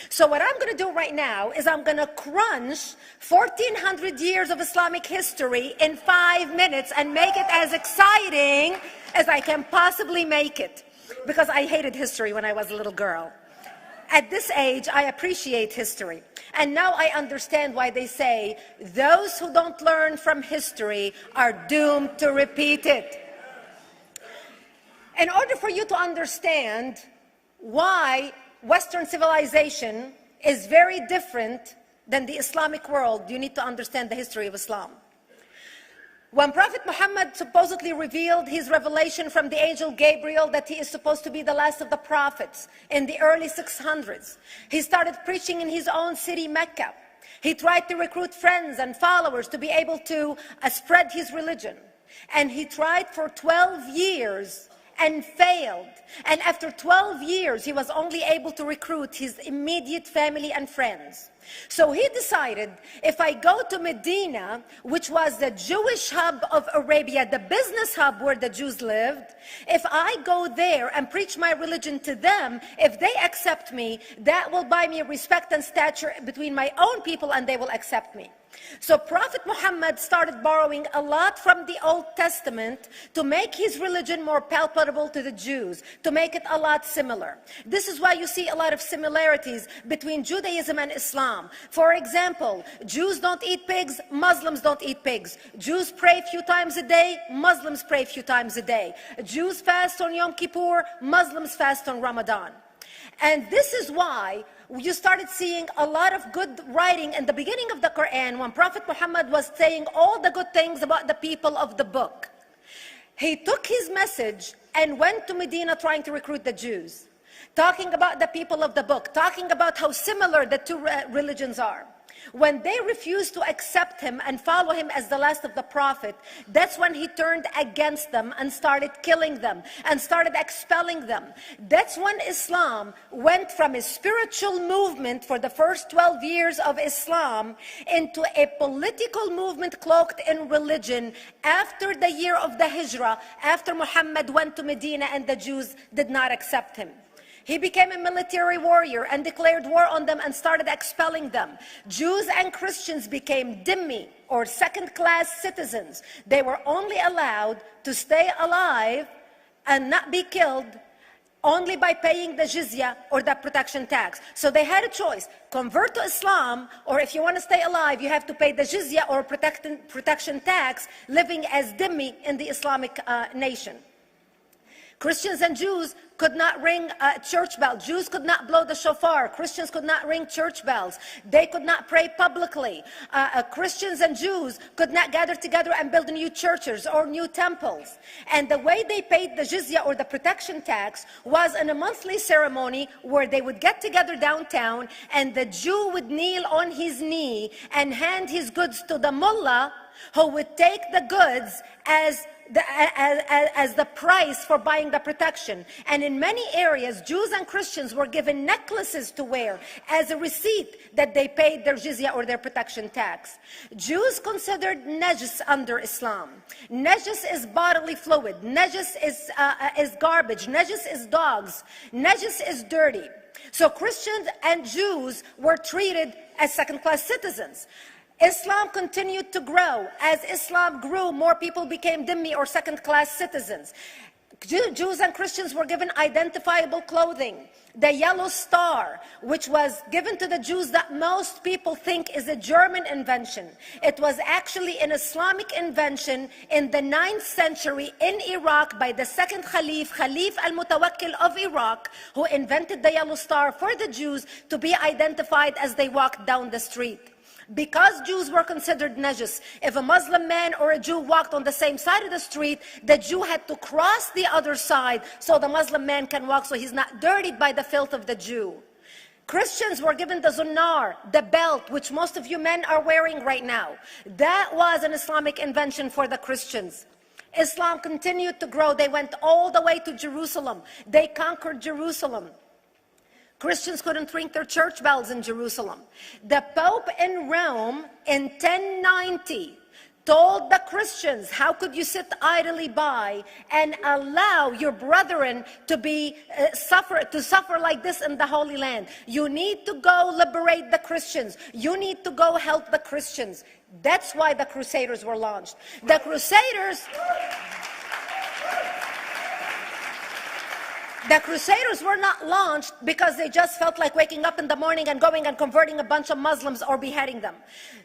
So what I'm going to do right now is I'm going to crunch 1400 years of Islamic history in 5 minutes and make it as exciting as I can possibly make it. Because I hated history when I was a little girl. At this age, I appreciate history. And now I understand why they say those who don't learn from history are doomed to repeat it. In order for you to understand why Western civilization is very different than the Islamic world, you need to understand the history of Islam. When Prophet Muhammad supposedly revealed his revelation from the angel Gabriel that he is supposed to be the last of the prophets in the early 600s, he started preaching in his own city, Mecca. He tried to recruit friends and followers to be able to spread his religion. And he tried for 12 years and failed. And after 12 years, he was only able to recruit his immediate family and friends. So he decided, if I go to Medina, which was the Jewish hub of Arabia, the business hub where the Jews lived, if I go there and preach my religion to them, if they accept me, that will buy me respect and stature between my own people, and they will accept me. So Prophet Muhammad started borrowing a lot from the Old Testament to make his religion more palpable to the Jews, to make it a lot similar. This is why you see a lot of similarities between Judaism and Islam. For example, Jews don't eat pigs, Muslims don't eat pigs. Jews pray a few times a day, Muslims pray a few times a day. Jews fast on Yom Kippur, Muslims fast on Ramadan. And this is why you started seeing a lot of good writing in the beginning of the Quran when Prophet Muhammad was saying all the good things about the people of the book. He took his message and went to Medina trying to recruit the Jews, talking about the people of the book, talking about how similar the two religions are. When they refused to accept him and follow him as the last of the prophet, that's when he turned against them and started killing them and started expelling them. That's when Islam went from a spiritual movement for the first 12 years of Islam into a political movement cloaked in religion after the year of the Hijrah, after Muhammad went to Medina and the Jews did not accept him. He became a military warrior and declared war on them and started expelling them. Jews and Christians became dhimmi, or second-class citizens. They were only allowed to stay alive and not be killed only by paying the jizya, or the protection tax. So they had a choice: convert to Islam, or if you want to stay alive, you have to pay the jizya or protection tax, living as dhimmi in the Islamic nation. Christians and Jews could not ring church bells. Jews could not blow the shofar. Christians could not ring church bells. They could not pray publicly. Christians and Jews could not gather together and build new churches or new temples. And the way they paid the jizya, or the protection tax, was in a monthly ceremony where they would get together downtown and the Jew would kneel on his knee and hand his goods to the mullah, who would take the goods as the price for buying the protection. And in many areas, Jews and Christians were given necklaces to wear as a receipt that they paid their jizya, or their protection tax. Jews considered najis under Islam. Najis is bodily fluid. Najis is garbage. Najis is dogs. Najis is dirty. So Christians and Jews were treated as second-class citizens. Islam continued to grow. As Islam grew, more people became dhimmi, or second-class citizens. Jews and Christians were given identifiable clothing. The yellow star, which was given to the Jews, that most people think is a German invention. It was actually an Islamic invention in the 9th century in Iraq by the second Khalif al-Mutawakkil of Iraq, who invented the yellow star for the Jews to be identified as they walked down the street. Because Jews were considered najis, if a Muslim man or a Jew walked on the same side of the street, the Jew had to cross the other side so the Muslim man can walk, so he's not dirtied by the filth of the Jew. Christians were given the zunnar, the belt, which most of you men are wearing right now. That was an Islamic invention for the Christians. Islam continued to grow. They went all the way to Jerusalem. They conquered Jerusalem. Christians couldn't ring their church bells in Jerusalem. The Pope in Rome in 1090 told the Christians, how could you sit idly by and allow your brethren to suffer like this in the Holy Land? You need to go liberate the Christians. You need to go help the Christians. That's why the Crusaders were launched. The Crusaders were not launched because they just felt like waking up in the morning and going and converting a bunch of Muslims or beheading them.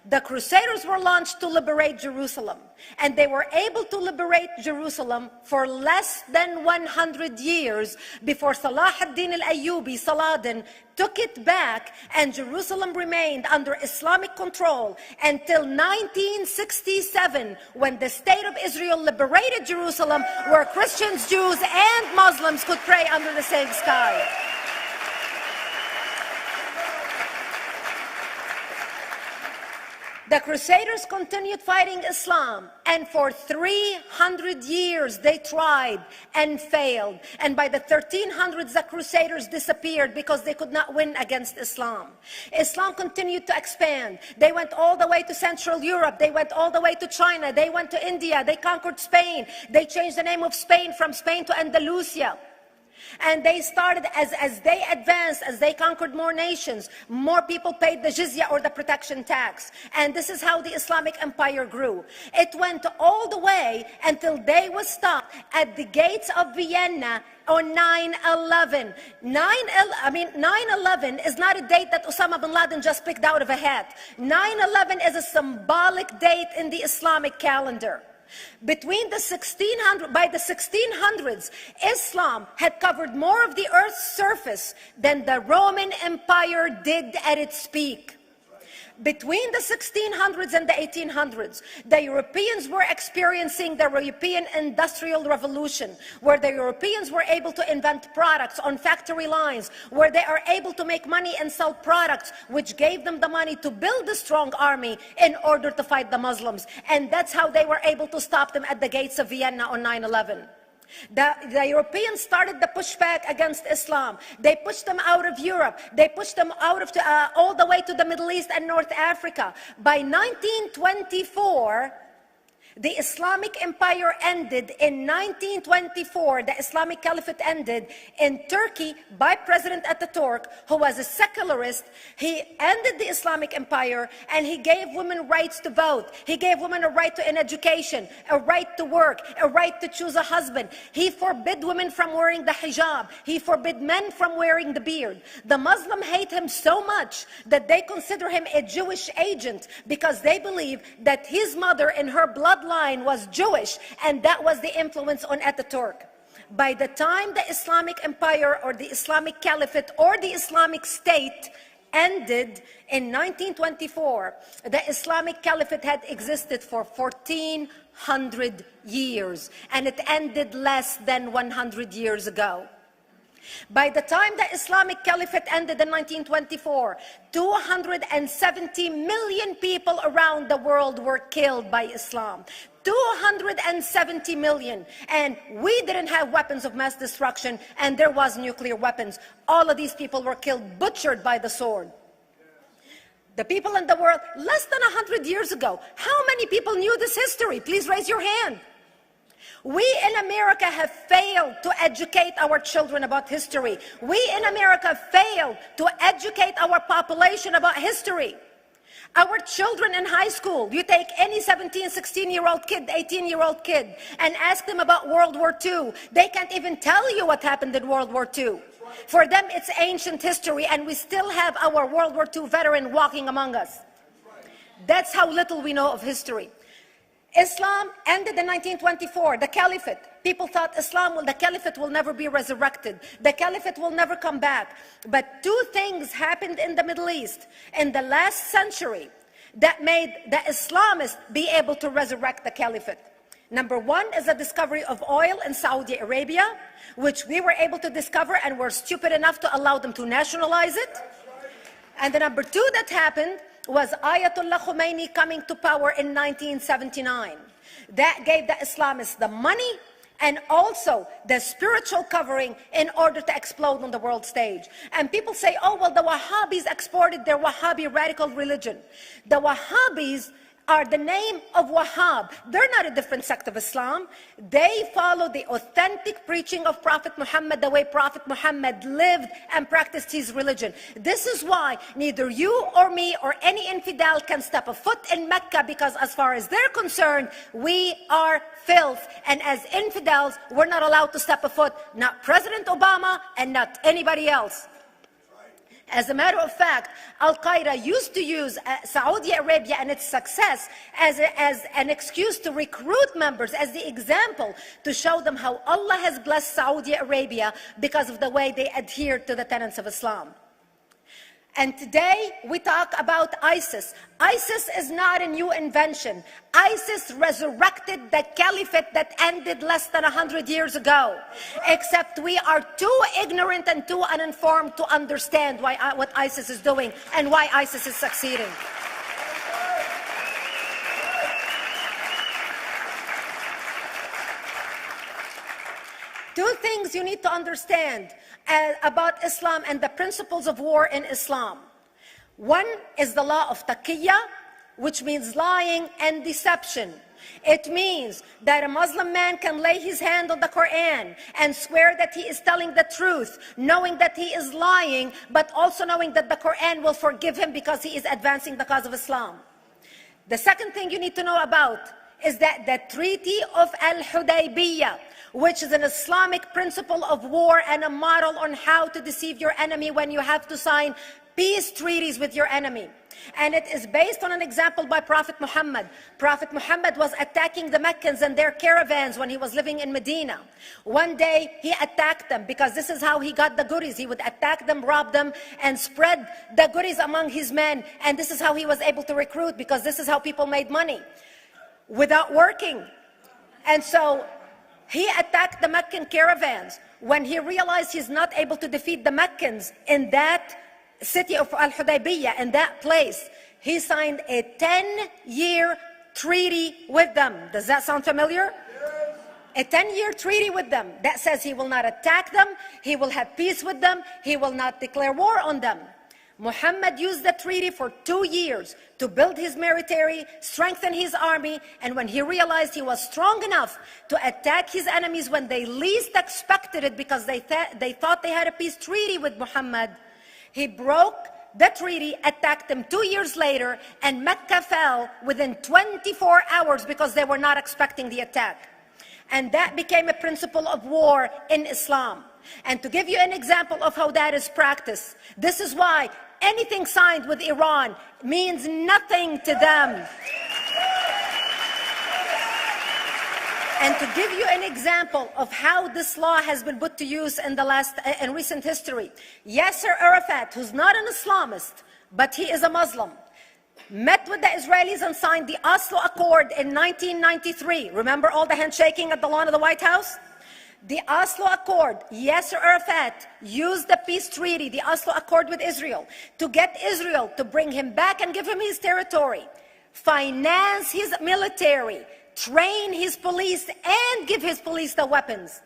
The Crusaders were launched to liberate Jerusalem. And they were able to liberate Jerusalem for less than 100 years before Salah ad-Din al-Ayyubi, Saladin, took it back, and Jerusalem remained under Islamic control until 1967, when the State of Israel liberated Jerusalem, where Christians, Jews, and Muslims could pray under the same sky. The Crusaders continued fighting Islam, and for 300 years they tried and failed. And by the 1300s, the Crusaders disappeared because they could not win against Islam. Islam continued to expand. They went all the way to Central Europe. They went all the way to China. They went to India. They conquered Spain. They changed the name of Spain from Spain to Andalusia. And they started, as they advanced, as they conquered more nations, more people paid the jizya, or the protection tax. And this is how the Islamic Empire grew. It went all the way until they was stopped at the gates of Vienna on 9/11. 9/11 is not a date that Osama bin Laden just picked out of a hat. 9/11 is a symbolic date in the Islamic calendar. By the 1600s, Islam had covered more of the earth's surface than the Roman Empire did at its peak. Between the 1600s and the 1800s, the Europeans were experiencing the European Industrial Revolution, where the Europeans were able to invent products on factory lines, where they are able to make money and sell products, which gave them the money to build a strong army in order to fight the Muslims. And that's how they were able to stop them at the gates of Vienna on 9/11. The Europeans started the pushback against Islam. They pushed them out of Europe. They pushed them out of all the way to the Middle East and North Africa. By 1924, the Islamic Empire ended. In 1924, the Islamic Caliphate ended in Turkey by President Ataturk, who was a secularist. He ended the Islamic Empire, and he gave women rights to vote. He gave women a right to an education, a right to work, a right to choose a husband. He forbid women from wearing the hijab. He forbid men from wearing the beard. The Muslims hate him so much that they consider him a Jewish agent, because they believe that his mother in her bloodline was Jewish, and that was the influence on Ataturk. By the time the Islamic Empire, or the Islamic Caliphate, or the Islamic State ended in 1924, the Islamic Caliphate had existed for 1400 years, and it ended less than 100 years ago. By the time the Islamic Caliphate ended in 1924, 270 million people around the world were killed by Islam. 270 million. And we didn't have weapons of mass destruction, and there was nuclear weapons. All of these people were killed, butchered by the sword. The people in the world, less than 100 years ago, how many people knew this history? Please raise your hand. We in America have failed to educate our children about history. We in America failed to educate our population about history. Our children in high school, you take any 17, 16-year-old kid, 18-year-old kid, and ask them about World War II. They can't even tell you what happened in World War II. For them, it's ancient history, and we still have our World War II veteran walking among us. That's how little we know of history. Islam ended in 1924, the Caliphate. People thought the Caliphate will never be resurrected. The Caliphate will never come back. But two things happened in the Middle East in the last century that made the Islamists be able to resurrect the Caliphate. Number one is the discovery of oil in Saudi Arabia, which we were able to discover and were stupid enough to allow them to nationalize it. And the number two that happened was Ayatollah Khomeini coming to power in 1979. That gave the Islamists the money and also the spiritual covering in order to explode on the world stage. And people say, oh, well, the Wahhabis exported their Wahhabi radical religion. The Wahhabis are the name of Wahhab. They're not a different sect of Islam. They follow the authentic preaching of Prophet Muhammad, the way Prophet Muhammad lived and practiced his religion. This is why neither you or me or any infidel can step a foot in Mecca, because as far as they're concerned, we are filth. And as infidels, we're not allowed to step a foot, not President Obama and not anybody else. As a matter of fact, Al-Qaeda used to use Saudi Arabia and its success as an excuse to recruit members, as the example to show them how Allah has blessed Saudi Arabia because of the way they adhere to the tenets of Islam. And today we talk about ISIS. ISIS is not a new invention. ISIS resurrected the caliphate that ended less than 100 years ago. Except we are too ignorant and too uninformed to understand what ISIS is doing and why ISIS is succeeding. Two things you need to understand about Islam and the principles of war in Islam. One is the law of taqiyya, which means lying and deception. It means that a Muslim man can lay his hand on the Quran and swear that he is telling the truth, knowing that he is lying, but also knowing that the Quran will forgive him because he is advancing the cause of Islam. The second thing you need to know about is that the Treaty of Al-Hudaybiyah, which is an Islamic principle of war and a model on how to deceive your enemy when you have to sign peace treaties with your enemy. And it is based on an example by Prophet Muhammad. Prophet Muhammad was attacking the Meccans and their caravans when he was living in Medina. One day he attacked them because this is how he got the goodies. He would attack them, rob them, and spread the goodies among his men. And this is how he was able to recruit, because this is how people made money without working. And so he attacked the Meccan caravans. When he realized he's not able to defeat the Meccans in that city of Al-Hudaybiyah, in that place, he signed a 10-year treaty with them. Does that sound familiar? A 10-year treaty with them that says he will not attack them, he will have peace with them, he will not declare war on them. Muhammad used the treaty for 2 years to build his military, strengthen his army, and when he realized he was strong enough to attack his enemies when they least expected it, because they thought they had a peace treaty with Muhammad, he broke the treaty, attacked them 2 years later, and Mecca fell within 24 hours because they were not expecting the attack. And that became a principle of war in Islam. And to give you an example of how that is practiced, this is why anything signed with Iran means nothing to them. And to give you an example of how this law has been put to use in recent history, Yasser Arafat, who's not an Islamist, but he is a Muslim, met with the Israelis and signed the Oslo Accord in 1993. Remember all the handshaking at the lawn of the White House? The Oslo Accord, Yasser Arafat used the peace treaty, the Oslo Accord with Israel, to get Israel to bring him back and give him his territory, finance his military, train his police, and give his police the weapons.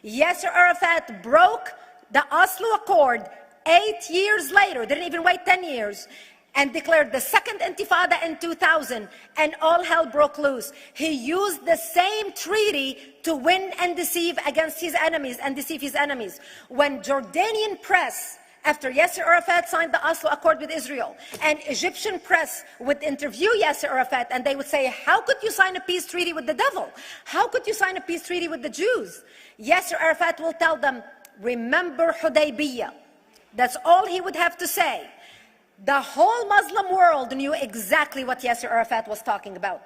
Yasser Arafat broke the Oslo Accord 8 years later, didn't even wait 10 years, and declared the second Intifada in 2000, and all hell broke loose. He used the same treaty to win and deceive against his enemies and deceive his enemies. When Jordanian press, after Yasser Arafat signed the Oslo Accord with Israel, and Egyptian press would interview Yasser Arafat, and they would say, how could you sign a peace treaty with the devil? How could you sign a peace treaty with the Jews? Yasser Arafat will tell them, remember Hudaybiyah. That's all he would have to say. The whole Muslim world knew exactly what Yasser Arafat was talking about.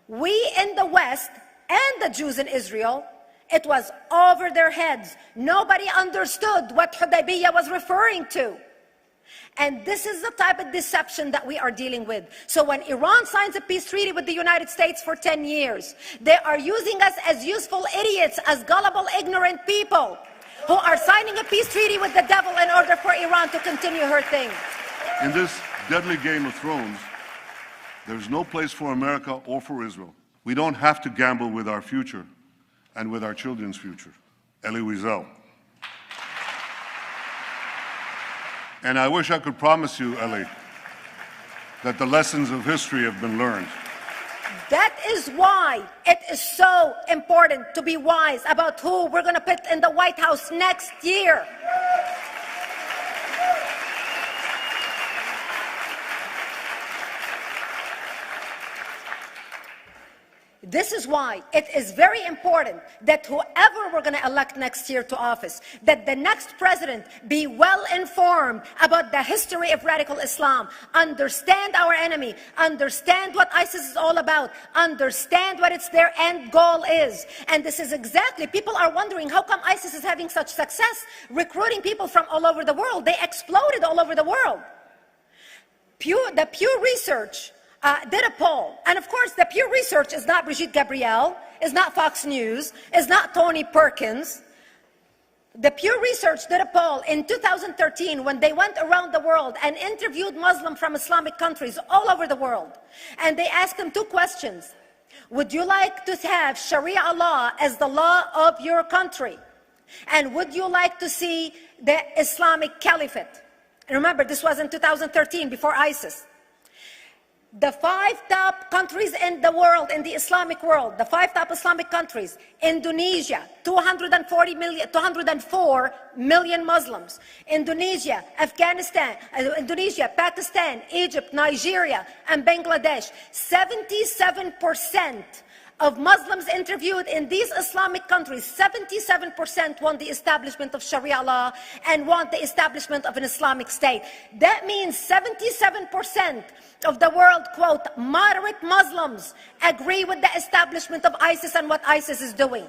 We in the West and the Jews in Israel, it was over their heads. Nobody understood what Hudaybiyah was referring to. And this is the type of deception that we are dealing with. So when Iran signs a peace treaty with the United States for 10 years, they are using us as useful idiots, as gullible, ignorant people who are signing a peace treaty with the devil in order for Iran to continue her thing. In this deadly game of thrones, there's no place for America or for Israel. We don't have to gamble with our future and with our children's future. Elie Wiesel. And I wish I could promise you, Elie, that the lessons of history have been learned. That is why it is so important to be wise about who we're going to put in the White House next year. This is why it is very important that whoever we're going to elect next year to office, that the next president be well informed about the history of radical Islam, understand our enemy, understand what ISIS is all about, understand what their end goal is. And this is exactly, people are wondering how come ISIS is having such success recruiting people from all over the world. They exploded all over the world. The Pew Research did a poll. And of course, the Pew Research is not Brigitte Gabriel, is not Fox News, is not Tony Perkins. The Pew Research did a poll in 2013 when they went around the world and interviewed Muslims from Islamic countries all over the world. And they asked them two questions. Would you like to have Sharia law as the law of your country? And would you like to see the Islamic Caliphate? And remember, this was in 2013, before ISIS. The 5 top countries in the world, in the Islamic world, the 5 top Islamic countries: Indonesia, 204 million Muslims; Indonesia, Pakistan, Egypt, Nigeria, and Bangladesh. 77% of Muslims interviewed in these Islamic countries, 77% want the establishment of Sharia law and want the establishment of an Islamic state. That means 77% of the world, quote, moderate Muslims agree with the establishment of ISIS and what ISIS is doing.